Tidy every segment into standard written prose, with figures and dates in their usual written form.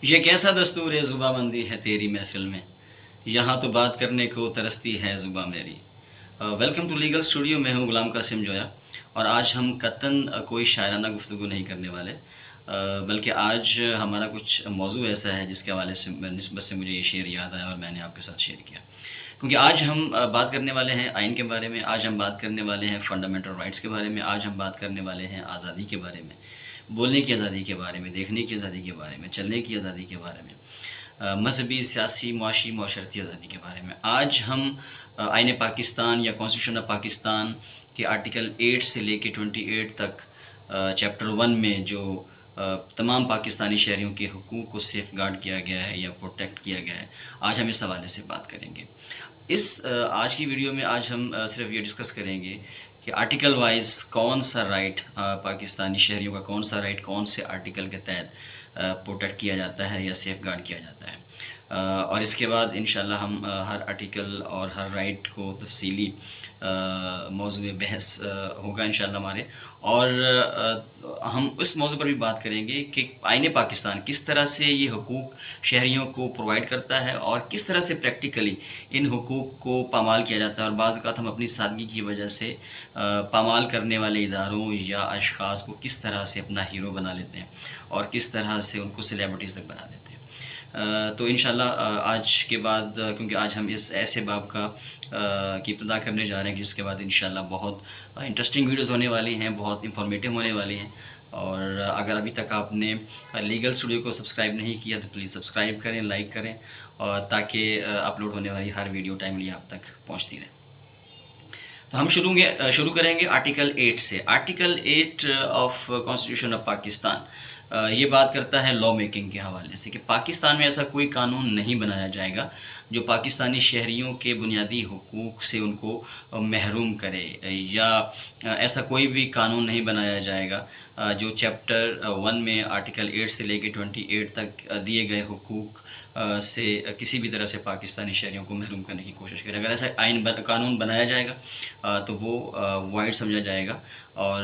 یہ کیسا دستور زباں بندی ہے تیری محفل میں، یہاں تو بات کرنے کو ترستی ہے زباں میری۔ ویلکم ٹو لیگل اسٹوڈیو، میں ہوں غلام قاسم جویا، اور آج ہم قطعاً کوئی شاعرانہ گفتگو نہیں کرنے والے، بلکہ آج ہمارا کچھ موضوع ایسا ہے جس کے حوالے سے نسبت سے مجھے یہ شعر یاد آیا اور میں نے آپ کے ساتھ شیئر کیا، کیونکہ آج ہم بات کرنے والے ہیں آئین کے بارے میں، آج ہم بات کرنے والے ہیں فنڈامنٹل رائٹس کے بارے میں، آج ہم بات کرنے والے ہیں آزادی کے بارے میں، بولنے کی آزادی کے بارے میں، دیکھنے کی آزادی کے بارے میں، چلنے کی آزادی کے بارے میں، مذہبی، سیاسی، معاشی، معاشرتی آزادی کے بارے میں۔ آج ہم آئین پاکستان یا کانسٹیٹیوشن آف پاکستان کے آرٹیکل 8 سے لے کے 28 تک چیپٹر 1 میں جو تمام پاکستانی شہریوں کے حقوق کو سیف گارڈ کیا گیا ہے یا پروٹیکٹ کیا گیا ہے، آج ہم اس حوالے سے بات کریں گے۔ آج کی ویڈیو میں آج ہم صرف یہ ڈسکس کریں گے کہ آرٹیکل وائز کون سا رائٹ پاکستانی شہریوں کا، کون سا رائٹ کون سے آرٹیکل کے تحت پروٹیکٹ کیا جاتا ہے یا سیف گارڈ کیا جاتا ہے، اور اس کے بعد انشاءاللہ ہم ہر آرٹیکل اور ہر رائٹ کو تفصیلی موضوع بحث ہوگا انشاءاللہ ہمارے، اور ہم اس موضوع پر بھی بات کریں گے کہ آئین پاکستان کس طرح سے یہ حقوق شہریوں کو پرووائڈ کرتا ہے اور کس طرح سے پریکٹیکلی ان حقوق کو پامال کیا جاتا ہے، اور بعض اوقات ہم اپنی سادگی کی وجہ سے پامال کرنے والے اداروں یا اشخاص کو کس طرح سے اپنا ہیرو بنا لیتے ہیں اور کس طرح سے ان کو سیلیبریٹیز تک بنا دیتے ہیں۔ تو انشاءاللہ آج کے بعد، کیونکہ آج ہم اس ایسے باب کی ابتدا کرنے جا رہے ہیں جس کے بعد انشاءاللہ بہت انٹرسٹنگ ویڈیوز ہونے والی ہیں، بہت انفارمیٹیو ہونے والی ہیں، اور اگر ابھی تک آپ نے لیگل اسٹوڈیو کو سبسکرائب نہیں کیا تو پلیز سبسکرائب کریں، لائک کریں، اور تاکہ اپلوڈ ہونے والی ہر ویڈیو ٹائملی آپ تک پہنچتی رہے۔ تو ہم شروع کریں گے آرٹیکل 8 سے۔ Article 8 of constitution of Pakistan یہ بات کرتا ہے لا میکنگ کے حوالے سے کہ پاکستان میں ایسا کوئی قانون نہیں بنایا جائے گا جو پاکستانی شہریوں کے بنیادی حقوق سے ان کو محروم کرے، یا ایسا کوئی بھی قانون نہیں بنایا جائے گا جو چیپٹر 1 میں آرٹیکل 8 سے لے کے 28 تک دیے گئے حقوق سے کسی بھی طرح سے پاکستانی شہریوں کو محروم کرنے کی کوشش کرے۔ اگر ایسا قانون بنایا جائے گا تو وہ وائڈ سمجھا جائے گا اور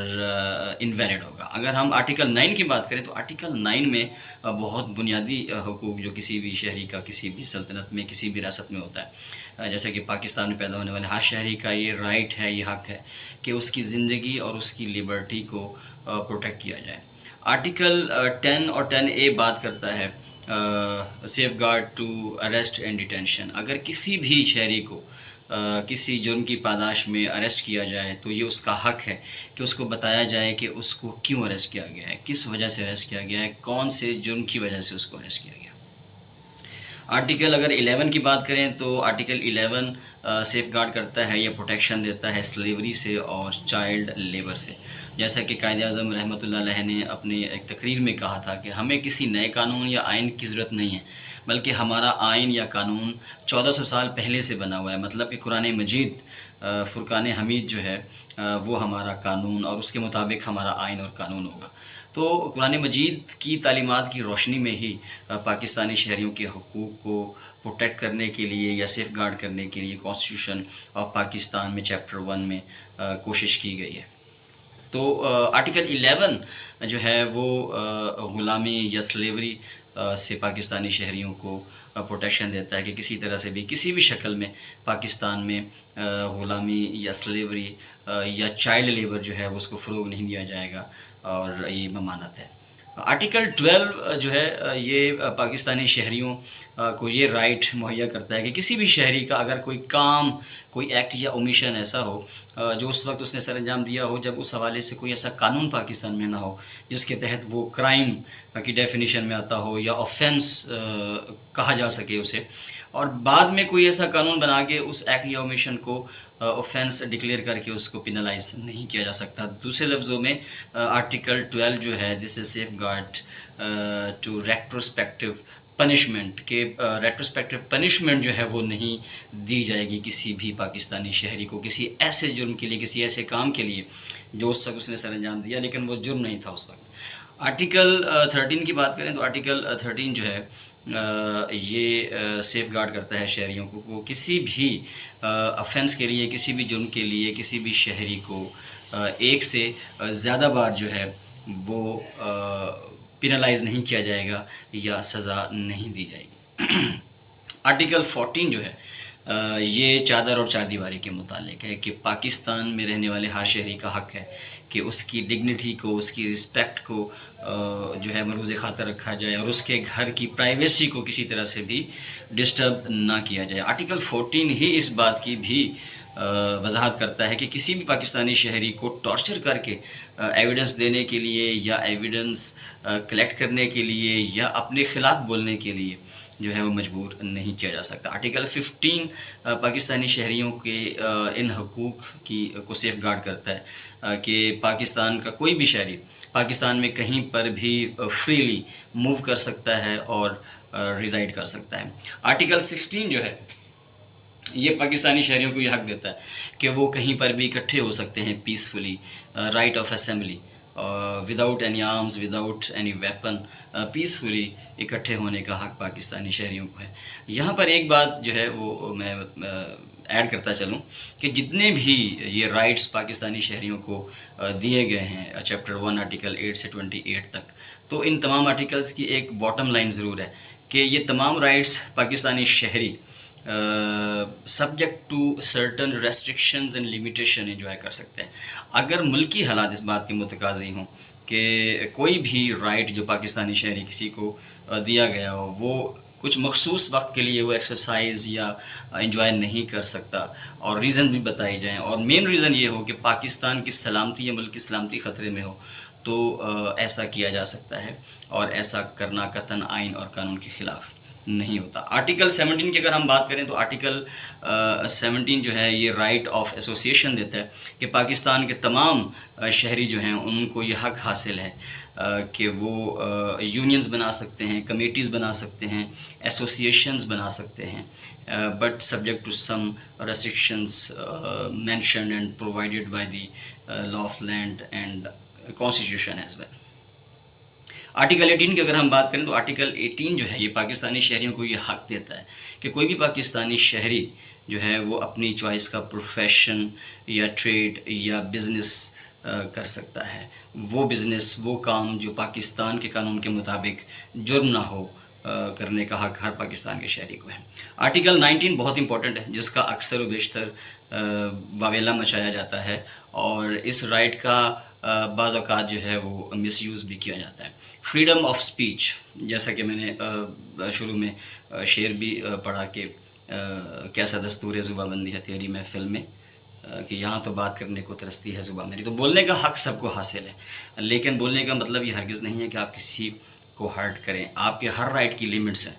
انویلڈ ہوگا۔ اگر ہم آرٹیکل 9 کی بات کریں تو آرٹیکل 9 میں بہت بنیادی حقوق جو کسی بھی شہری کا کسی بھی سلطنت میں، کسی بھی ریاست میں ہوتا ہے، جیسے کہ پاکستان میں پیدا ہونے والے ہر شہری کا یہ رائٹ ہے، یہ حق ہے کہ اس کی زندگی اور اس کی لبرٹی کو پروٹیکٹ کیا جائے۔ آرٹیکل 10 اور 10A بات کرتا ہے safeguard to arrest and detention. اگر کسی بھی شہری کو کسی جرم کی پاداش میں اریسٹ کیا جائے تو یہ اس کا حق ہے کہ اس کو بتایا جائے کہ اس کو کیوں اریسٹ کیا گیا ہے، کس وجہ سے اریسٹ کیا گیا ہے، کون سے جرم کی وجہ سے اس کو اریسٹ کیا گیا۔ آرٹیکل اگر 11 کی بات کریں تو آرٹیکل 11 سیف گارڈ کرتا ہے یا پروٹیکشن دیتا ہے سلیوری سے اور چائلڈ لیبر سے، جیسا کہ قائد اعظم رحمۃ اللہ علیہ نے اپنے ایک تقریر میں کہا تھا کہ ہمیں کسی نئے قانون یا آئین کی ضرورت نہیں ہے، بلکہ ہمارا آئین یا قانون 1400 سال پہلے سے بنا ہوا ہے، مطلب کہ قرآن مجید فرقان حمید جو ہے وہ ہمارا قانون اور اس کے مطابق ہمارا آئین اور قانون ہوگا۔ تو قرآن مجید کی تعلیمات کی روشنی میں ہی پاکستانی شہریوں کے حقوق کو پروٹیکٹ کرنے کے لیے یا سیف گارڈ کرنے کے لیے کانسٹیٹیوشن آف پاکستان میں چیپٹر 1 میں کوشش کی گئی ہے۔ تو آرٹیکل 11 جو ہے وہ غلامی یا سلیوری سے پاکستانی شہریوں کو پروٹیکشن دیتا ہے کہ کسی طرح سے بھی کسی بھی شکل میں پاکستان میں غلامی یا سلیوری یا چائلڈ لیبر جو ہے وہ اس کو فروغ نہیں دیا جائے گا، اور یہ ممانعت ہے۔ آرٹیکل 12 جو ہے یہ پاکستانی شہریوں کو یہ رائٹ مہیا کرتا ہے کہ کسی بھی شہری کا اگر کوئی کام، کوئی ایکٹ یا اومیشن ایسا ہو جو اس وقت اس نے سر انجام دیا ہو جب اس حوالے سے کوئی ایسا قانون پاکستان میں نہ ہو جس کے تحت وہ کرائم کی ڈیفینیشن میں آتا ہو یا آفینس کہا جا سکے اسے، اور بعد میں کوئی ایسا قانون بنا کے اس ایکٹ یا اومیشن کو اوفینس ڈکلیئر کر کے اس کو پینلائز نہیں کیا جا سکتا۔ دوسرے لفظوں میں آرٹیکل 12 جو ہے this is safeguard to retrospective punishment, کہ ریٹروسپیکٹیو پنشمنٹ جو ہے وہ نہیں دی جائے گی کسی بھی پاکستانی شہری کو کسی ایسے جرم کے لیے، کسی ایسے کام کے لیے جو اس وقت اس نے سر انجام دیا لیکن وہ جرم نہیں تھا اس وقت۔ آرٹیکل 13 کی بات کریں تو آرٹیکل 13 جو ہے یہ سیف گارڈ کرتا ہے شہریوں کو کسی بھی افینس کے لیے، کسی بھی جرم کے لیے کسی بھی شہری کو ایک سے زیادہ بار جو ہے وہ پینلائز نہیں کیا جائے گا یا سزا نہیں دی جائے گی۔ آرٹیکل 14 جو ہے یہ چادر اور چار دیواری کے متعلق ہے کہ پاکستان میں رہنے والے ہر شہری کا حق ہے کہ اس کی ڈگنیٹی کو، اس کی رسپیکٹ کو جو ہے ملحوظ خاطر رکھا جائے اور اس کے گھر کی پرائیویسی کو کسی طرح سے بھی ڈسٹرب نہ کیا جائے۔ آرٹیکل 14 ہی اس بات کی بھی وضاحت کرتا ہے کہ کسی بھی پاکستانی شہری کو ٹارچر کر کے ایویڈنس دینے کے لیے یا ایویڈنس کلیکٹ کرنے کے لیے یا اپنے خلاف بولنے کے لیے جو ہے وہ مجبور نہیں کیا جا سکتا۔ آرٹیکل 15 پاکستانی شہریوں کے ان حقوق کو سیف گارڈ کرتا ہے کہ پاکستان کا کوئی بھی شہری پاکستان میں کہیں پر بھی فریلی موو کر سکتا ہے اور ریزائڈ کر سکتا ہے۔ آرٹیکل 16 جو ہے یہ پاکستانی شہریوں کو یہ حق دیتا ہے کہ وہ کہیں پر بھی اکٹھے ہو سکتے ہیں peacefully, right of assembly, without any arms, without any weapon, peacefully اکٹھے ہونے کا حق پاکستانی شہریوں کو ہے۔ یہاں پر ایک بات جو ہے وہ میں ایڈ کرتا چلوں کہ جتنے بھی یہ رائٹس پاکستانی شہریوں کو دیے گئے ہیں چیپٹر 1 آرٹیکل 8 سے 28 تک، تو ان تمام آرٹیکلز کی ایک باٹم لائن ضرور ہے کہ یہ تمام رائٹس پاکستانی شہری subject to certain restrictions and limitation enjoy کر سکتے ہیں۔ اگر ملکی حالات اس بات کے متقاضی ہوں کہ کوئی بھی رائٹ جو پاکستانی شہری کسی کو دیا گیا ہو وہ کچھ مخصوص وقت کے لیے وہ ایکسرسائز یا انجوائے نہیں کر سکتا اور ریزن بھی بتائی جائیں، اور مین ریزن یہ ہو کہ پاکستان کی سلامتی یا ملک کی سلامتی خطرے میں ہو، تو ایسا کیا جا سکتا ہے، اور ایسا کرنا قطعاً آئین اور قانون کے خلاف نہیں ہوتا۔ آرٹیکل 17 کی اگر ہم بات کریں تو آرٹیکل 17 جو ہے یہ رائٹ آف ایسوسیشن دیتا ہے کہ پاکستان کے تمام شہری جو ہیں ان کو یہ حق حاصل ہے کہ وہ یونینز بنا سکتے ہیں، کمیٹیز بنا سکتے ہیں، ایسوسیشنز بنا سکتے ہیں، but subject to some restrictions mentioned and provided by the law of land and constitution as well. Article 18 کی اگر ہم بات کریں تو آرٹیکل 18 جو ہے یہ پاکستانی شہریوں کو یہ حق دیتا ہے کہ کوئی بھی پاکستانی شہری جو ہے وہ اپنی چوائس کا پروفیشن یا ٹریڈ یا بزنس کر سکتا ہے، وہ بزنس، وہ کام جو پاکستان کے قانون کے مطابق جرم نہ ہو کرنے کا حق ہر پاکستان کے شہری کو ہے۔ آرٹیکل 19 بہت امپورٹنٹ ہے جس کا اکثر و بیشتر واویلا مچایا جاتا ہے، اور اس رائٹ کا بعض اوقات جو ہے وہ مس یوز بھی کیا جاتا ہے۔ فریڈم آف سپیچ، جیسا کہ میں نے شروع میں شعر بھی پڑھا کہ کیسا دستور زباں بندی ہے تیری محفل میں، کہ یہاں تو بات کرنے کو ترستی ہے زباں میری۔ تو بولنے کا حق سب کو حاصل ہے، لیکن بولنے کا مطلب یہ ہرگز نہیں ہے کہ آپ کسی کو ہرٹ کریں۔ آپ کے ہر رائٹ کی لیمٹس ہیں،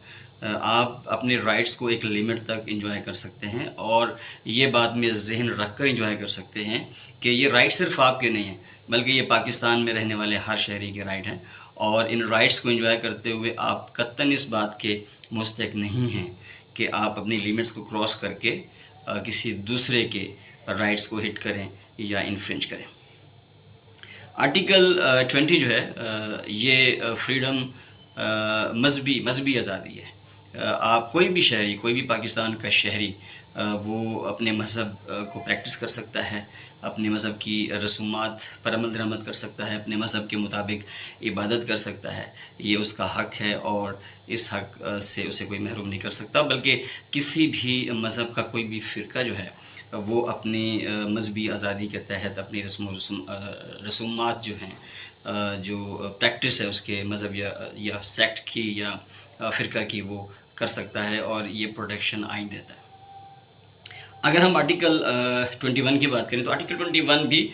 آپ اپنے رائٹس کو ایک لیمٹ تک انجوائے کر سکتے ہیں، اور یہ بات میں ذہن رکھ کر انجوائے کر سکتے ہیں کہ یہ رائٹ صرف آپ کے نہیں ہیں بلکہ یہ پاکستان میں رہنے والے ہر شہری کے رائٹ ہیں، اور ان رائٹس کو انجوائے کرتے ہوئے آپ قطعاً اس بات کے مستحق نہیں ہیں کہ آپ اپنی لیمٹس کو کراس کر کے کسی دوسرے کے رائٹس کو ہٹ کریں یا انفرنج کریں۔ آرٹیکل 20 جو ہے یہ فریڈم، مذہبی آزادی ہے۔ آپ کوئی بھی شہری، کوئی بھی پاکستان کا شہری وہ اپنے مذہب کو پریکٹس کر سکتا ہے، اپنے مذہب کی رسومات پر عمل درآمد کر سکتا ہے، اپنے مذہب کے مطابق عبادت کر سکتا ہے، یہ اس کا حق ہے، اور اس حق سے اسے کوئی محروم نہیں کر سکتا، بلکہ کسی بھی مذہب کا کوئی بھی فرقہ جو ہے وہ اپنی مذہبی آزادی کے تحت اپنی رسومات جو ہیں، جو پریکٹس ہے اس کے مذہب یا سیکٹ کی یا فرقہ کی، وہ کر سکتا ہے، اور یہ پروٹیکشن آئین دیتا ہے۔ اگر ہم آرٹیکل 21 کی بات کریں تو آرٹیکل 21 بھی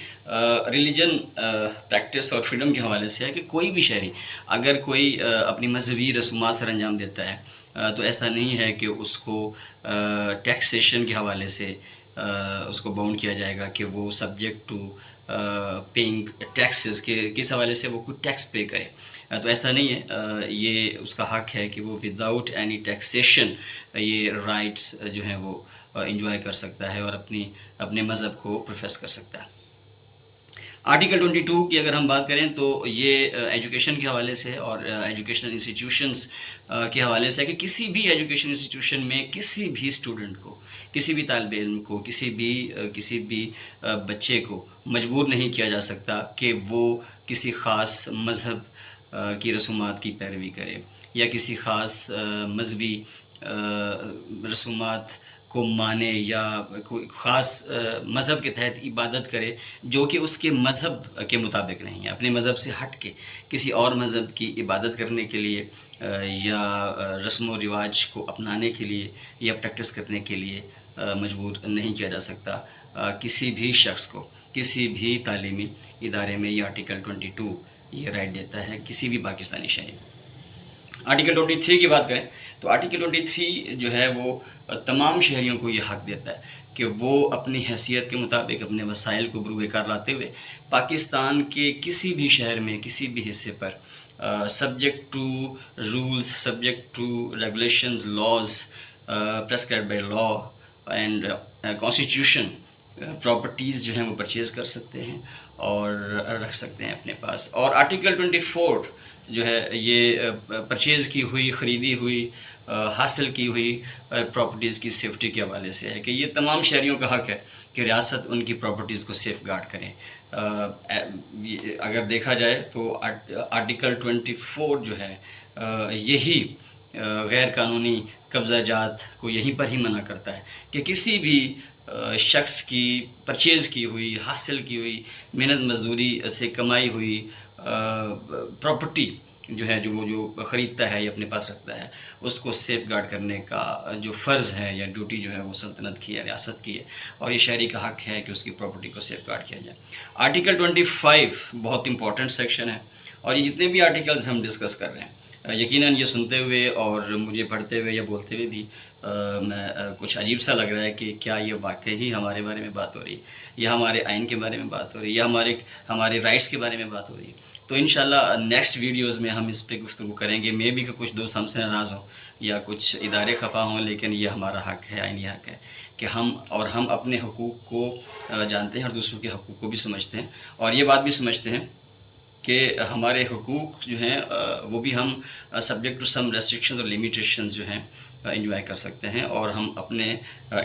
ریلیجن پریکٹس اور فریڈم کے حوالے سے ہے کہ کوئی بھی شہری اگر کوئی اپنی مذہبی رسومات سر انجام دیتا ہے تو ایسا نہیں ہے کہ اس کو ٹیکسیشن کے حوالے سے اس کو باؤنڈ کیا جائے گا کہ وہ سبجیکٹ ٹو پیئنگ ٹیکسز کے کس حوالے سے وہ کوئی ٹیکس پے کرے، تو ایسا نہیں ہے۔ یہ اس کا حق ہے کہ وہ وداؤٹ اینی ٹیکسیشن یہ رائٹس جو ہیں وہ انجوائے کر سکتا ہے اور اپنے مذہب کو پروفیس کر سکتا ہے۔ آرٹیکل 22 کی اگر ہم بات کریں تو یہ ایجوکیشن کے حوالے سے اور ایجوکیشنل انسٹیٹیوشنز کے حوالے سے ہے کہ کسی بھی ایجوکیشن انسٹیٹیوشن میں کسی بھی اسٹوڈنٹ کو، کسی بھی طالب علم کو، کسی بھی بچے کو مجبور نہیں کیا جا سکتا کہ وہ کسی خاص مذہب کی رسومات کی پیروی کرے یا کسی خاص مذہبی رسومات کو مانے یا کوئی خاص مذہب کے تحت عبادت کرے جو کہ اس کے مذہب کے مطابق نہیں ہے، اپنے مذہب سے ہٹ کے کسی اور مذہب کی عبادت کرنے کے لیے یا رسم و رواج کو اپنانے کے لیے یا پریکٹس کرنے کے لیے مجبور نہیں کیا جا سکتا کسی بھی شخص کو کسی بھی تعلیمی ادارے میں۔ یہ آرٹیکل 22 یہ رائٹ دیتا ہے کسی بھی پاکستانی شہری۔ آرٹیکل 23 کی بات کریں تو آرٹیکل 23 جو ہے وہ تمام شہریوں کو یہ حق دیتا ہے کہ وہ اپنی حیثیت کے مطابق اپنے وسائل کو بروئے کار لاتے ہوئے پاکستان کے کسی بھی شہر میں کسی بھی حصے پر subject to rules, subject to regulations, laws prescribed by law and constitution properties جو ہیں وہ پرچیز کر سکتے ہیں اور رکھ سکتے ہیں اپنے پاس۔ اور آرٹیکل 24 جو ہے یہ پرچیز کی ہوئی، خریدی ہوئی، حاصل کی ہوئی پراپرٹیز کی سیفٹی کے حوالے سے ہے کہ یہ تمام شہریوں کا حق ہے کہ ریاست ان کی پراپرٹیز کو سیف گارڈ کریں۔ اگر دیکھا جائے تو آرٹیکل 24 جو ہے یہی غیر قانونی قبضہ جات کو یہیں پر ہی منع کرتا ہے کہ کسی بھی شخص کی پرچیز کی ہوئی، حاصل کی ہوئی، محنت مزدوری سے کمائی ہوئی پراپرٹی جو ہے جو خریدتا ہے یا اپنے پاس رکھتا ہے اس کو سیف گارڈ کرنے کا جو فرض ہے یا ڈیوٹی جو ہے وہ سلطنت کی ہے، ریاست کی ہے، اور یہ شہری کا حق ہے کہ اس کی پراپرٹی کو سیف گارڈ کیا جائے۔ آرٹیکل 25 بہت امپورٹنٹ سیکشن ہے، اور یہ جتنے بھی آرٹیکلز ہم ڈسکس کر رہے ہیں یقیناً یہ سنتے ہوئے اور مجھے پڑھتے ہوئے یا بولتے ہوئے بھی میں کچھ عجیب سا لگ رہا ہے کہ کیا یہ واقعی ہمارے بارے میں بات ہو رہی ہے یا ہمارے آئین کے بارے میں بات ہو رہی ہے یا ہمارے رائٹس کے بارے میں بات ہو رہی ہے۔ تو انشاءاللہ نیکسٹ ویڈیوز میں ہم اس پہ گفتگو کریں گے۔ میں بھی کہ کچھ دوست ہم سے ناراض ہوں یا کچھ ادارے خفا ہوں، لیکن یہ ہمارا حق ہے، آئینی حق ہے کہ ہم اپنے حقوق کو جانتے ہیں اور دوسروں کے حقوق کو بھی سمجھتے ہیں، اور یہ بات بھی سمجھتے ہیں کہ ہمارے حقوق جو ہیں وہ بھی ہم سبجیکٹ ٹو سم ریسٹرکشنز اور لیمیٹیشنز جو ہیں انجوائے کر سکتے ہیں، اور ہم اپنے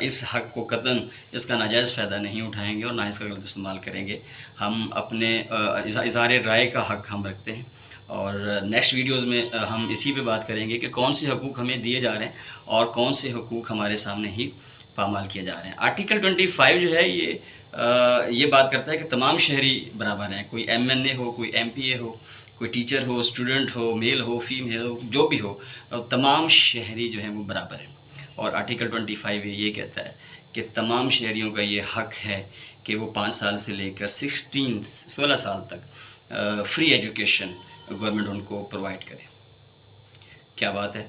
اس حق کو قطعاً اس کا ناجائز فائدہ نہیں اٹھائیں گے اور نہ اس کا غلط استعمال کریں گے۔ ہم اپنے اظہار رائے کا حق ہم رکھتے ہیں، اور نیکسٹ ویڈیوز میں ہم اسی پہ بات کریں گے کہ کون سے حقوق ہمیں دیے جا رہے ہیں اور کون سے حقوق ہمارے سامنے ہی پامال کیے جا رہے ہیں۔ آرٹیکل 25 جو ہے یہ بات کرتا ہے کہ تمام شہری برابر ہیں، کوئی MNA ہو، کوئی MPA ہو، کوئی ٹیچر ہو، اسٹوڈنٹ ہو، میل ہو، فیمیل ہو، جو بھی ہو، تمام شہری جو ہیں وہ برابر ہیں۔ اور آرٹیکل 25 یہ کہتا ہے کہ تمام شہریوں کا یہ حق ہے کہ وہ 5 سال سے لے کر 16 سال تک فری ایجوکیشن گورنمنٹ ان کو پرووائڈ کرے۔ کیا بات ہے!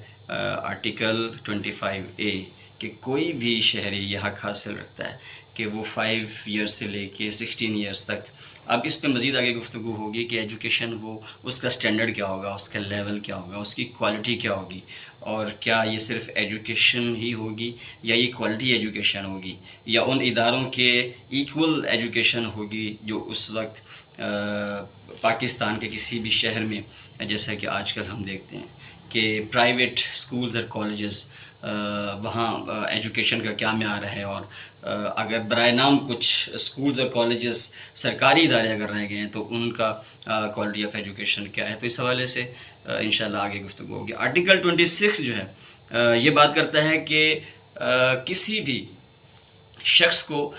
آرٹیکل 25A کہ کوئی بھی شہری یہ حق حاصل رکھتا ہے کہ وہ 5 ایئرس سے لے کے 16 ایئرس تک۔ اب اس پہ مزید آگے گفتگو ہوگی کہ ایجوکیشن وہ اس کا سٹینڈرڈ کیا ہوگا، اس کا لیول کیا ہوگا، اس کی کوالٹی کیا ہوگی، اور کیا یہ صرف ایجوکیشن ہی ہوگی یا یہ کوالٹی ایجوکیشن ہوگی یا ان اداروں کے ایکول ایجوکیشن ہوگی جو اس وقت پاکستان کے کسی بھی شہر میں، جیسا کہ آج کل ہم دیکھتے ہیں کہ پرائیویٹ سکولز اور کالجز وہاں ایجوکیشن کا کیا معیار ہے، اور اگر برائے نام کچھ اسکولز اور کالجز سرکاری ادارے اگر رہ گئے ہیں تو ان کا کوالٹی آف ایجوکیشن کیا ہے۔ تو اس حوالے سے انشاءاللہ آگے گفتگو ہوگی۔ آرٹیکل 26 جو ہے یہ بات کرتا ہے کہ کسی بھی شخص کو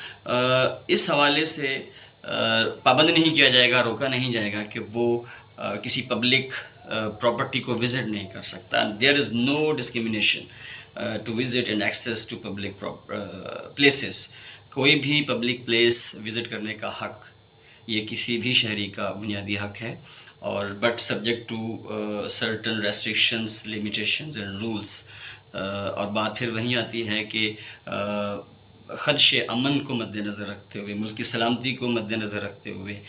اس حوالے سے پابند نہیں کیا جائے گا، روکا نہیں جائے گا کہ وہ کسی پبلک پراپرٹی کو وزٹ نہیں کر سکتا۔ There is no discrimination to visit and access to public places. کوئی بھی پبلک پلیس وزٹ کرنے کا حق یہ کسی بھی شہری کا بنیادی حق ہے، اور but subject to certain restrictions, limitations and rules. اور بات پھر وہیں آتی ہے کہ خدش امن کو مد نظر رکھتے ہوئے، ملک کی سلامتی کو مد نظر رکھتے ہوئے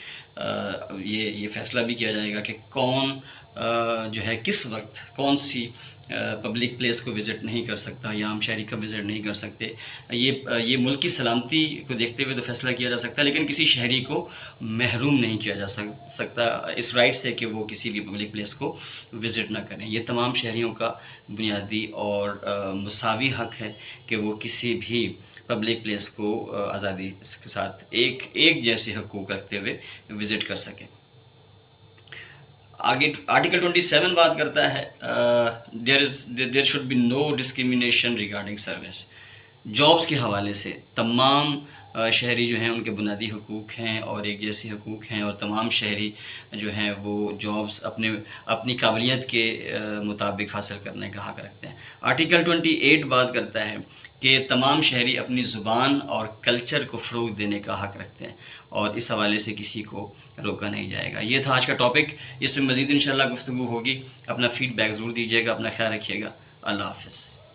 یہ فیصلہ بھی کیا جائے گا کہ کون جو ہے کس وقت کون سی پبلک پلیس کو وزٹ نہیں کر سکتا یا عام شہری کا وزٹ نہیں کر سکتے۔ یہ ملک کی سلامتی کو دیکھتے ہوئے تو فیصلہ کیا جا سکتا ہے، لیکن کسی شہری کو محروم نہیں کیا جا سکتا اس رائٹ سے کہ وہ کسی بھی پبلک پلیس کو وزٹ نہ کریں۔ یہ تمام شہریوں کا بنیادی اور مساوی حق ہے کہ وہ کسی بھی پبلک پلیس کو آزادی کے ساتھ ایک جیسے حقوق رکھتے ہوئے وزٹ کر سکیں۔ آگے آرٹیکل 27 بات کرتا ہے there should be no discrimination regarding service. Jobs کے حوالے سے تمام شہری جو ہیں ان کے بنیادی حقوق ہیں اور ایک جیسے حقوق ہیں، اور تمام شہری جو ہیں وہ جابس اپنی قابلیت کے مطابق حاصل کرنے کا حق رکھتے ہیں. آرٹیکل 28 بات کرتا ہے کہ تمام شہری اپنی زبان اور کلچر کو فروغ دینے کا حق رکھتے ہیں، اور اس حوالے سے کسی کو روکا نہیں جائے گا. یہ تھا آج کا ٹاپک. اس میں مزید انشاءاللہ گفتگو ہوگی. اپنا فیڈ بیک ضرور دیجیے گا. اپنا خیال رکھیے گا. اللہ حافظ.